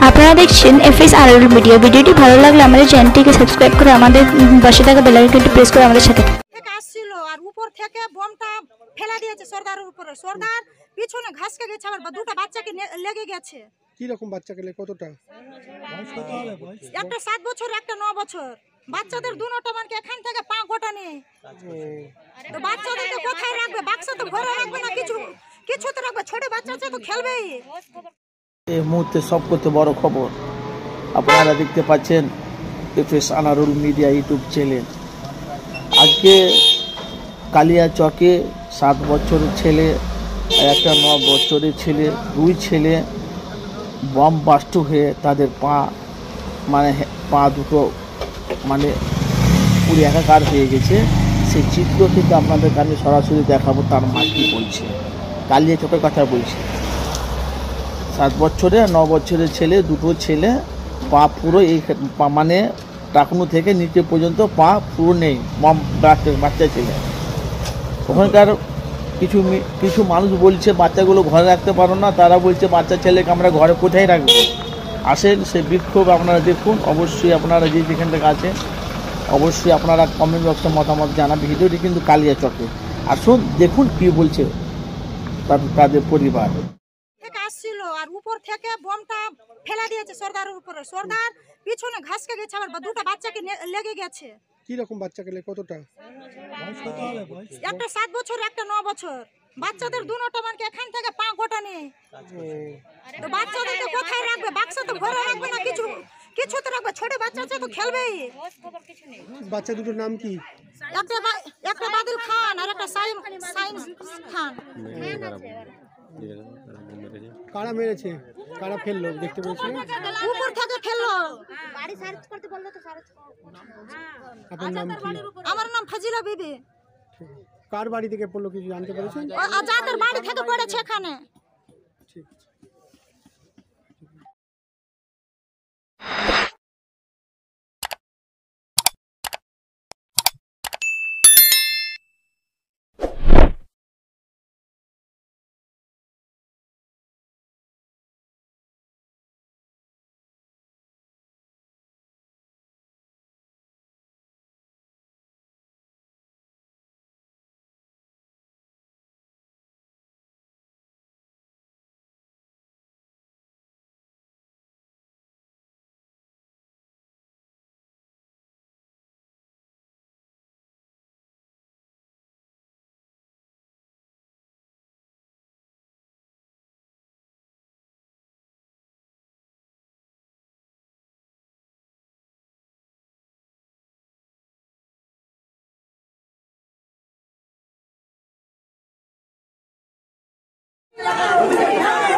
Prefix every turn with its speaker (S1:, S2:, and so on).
S1: আপনারা দেখছেন FSRL media. ভিডিওটি ভালো লাগলে আমাদের চ্যানেলটিকে সাবস্ক্রাইব করে আমাদের পাশে থাকা বেল আইকনটি প্রেস করে আমাদের সাথে
S2: থেকে আসছিল আর উপর থেকে বোমটা ফেলা দিয়েছে সর্দারের উপরে। সর্দার পিছনে ঘাসকে গেছে, আবার দুটো বাচ্চাকে লেগে গেছে।
S3: কি রকম বাচ্চাকে কতটা?
S2: একটা 7 বছর, একটা 9 বছর। বাচ্চাদের দুটোটা মানে এখান থেকে পা গোটা নেই। তো বাচ্চাদেরকে কোথায় রাখবে? বাক্সা তো ঘরে রাখবে না, কিছু তো রাখবে। ছোট বাচ্চা আছে তো খেলবেই।
S4: এই মুহূর্তে সবচেয়ে বড় খবর আপনারা দেখতে পাচ্ছেন FSRL মিডিয়া ইউটিউব চ্যানেল। আজকে কালিয়াচকে 7 বছরের ছেলে আর একটা 9 বছরের ছেলে, দুই ছেলে বম বাস্ট হয়ে তাদের পা দুটো পুরো একাকার হয়ে গেছে। সেই চিত্র কিন্তু আপনাদের আমি সরাসরি দেখাবো। তার মা কী বলছে, কালিয়াচকের কথা বলছে। 7 বছরের আর 9 বছরের ছেলে, দুটো ছেলে পা পুরো এই টাকনু থেকে নিচে পর্যন্ত পা পুরো নেই। বাচ্চা ছেলে। ওখানকার কিছু মানুষ বলছে বাচ্চাগুলো ঘরে রাখতে পারো না, তারা বলছে বাচ্চা ছেলেকে আমরা ঘরে কোথায় রাখবো। আসেন সে বিক্ষোভ আপনারা দেখুন। অবশ্যই আপনারা যেখান থেকে আছেন অবশ্যই আপনারা কমেন্ট বক্সে মতামত জানান। ভিডিওটি কিন্তু কালিয়াচকে, আসুন দেখুন কি বলছে তাদের পরিবার।
S2: আসছিল আর উপর থেকে বোমটা ফেলা দিয়েছে সর্দারের উপরে। সর্দার পিছনে ঘাসকে গেছে, আবার দুটো বাচ্চাকে লেগে গেছে।
S3: কি রকম বাচ্চাকে কতটা?
S2: একটা 7 বছর, একটা 9 বছর। বাচ্চাদের দুটোটা মানে এখান থেকে পা গোটা নেই। তো বাচ্চাদেরকে কোথায় রাখবে? বাক্সা তো ঘরে রাখবে না, কিছু তো রাখবে। ছোট বাচ্চা আছে তো খেলবেই।
S3: বাচ্চা দুটোর নাম কি?
S2: একটা বাদল খান আর একটা সাইন খান।
S3: কারা মেরেছে, কারা ফেললো দেখতে পেয়েছেন?
S2: উপর থেকে ফেললো।
S3: আপনার নাম কি?
S2: আমার নাম ফাজিলা বিবি।
S3: কার বাড়ি থেকে পড়লো কিছু জানতে পেরেছেন?
S2: যাদের বাড়ি থেকে পড়েছে এখানে।
S3: ঠিক।
S2: Yeah.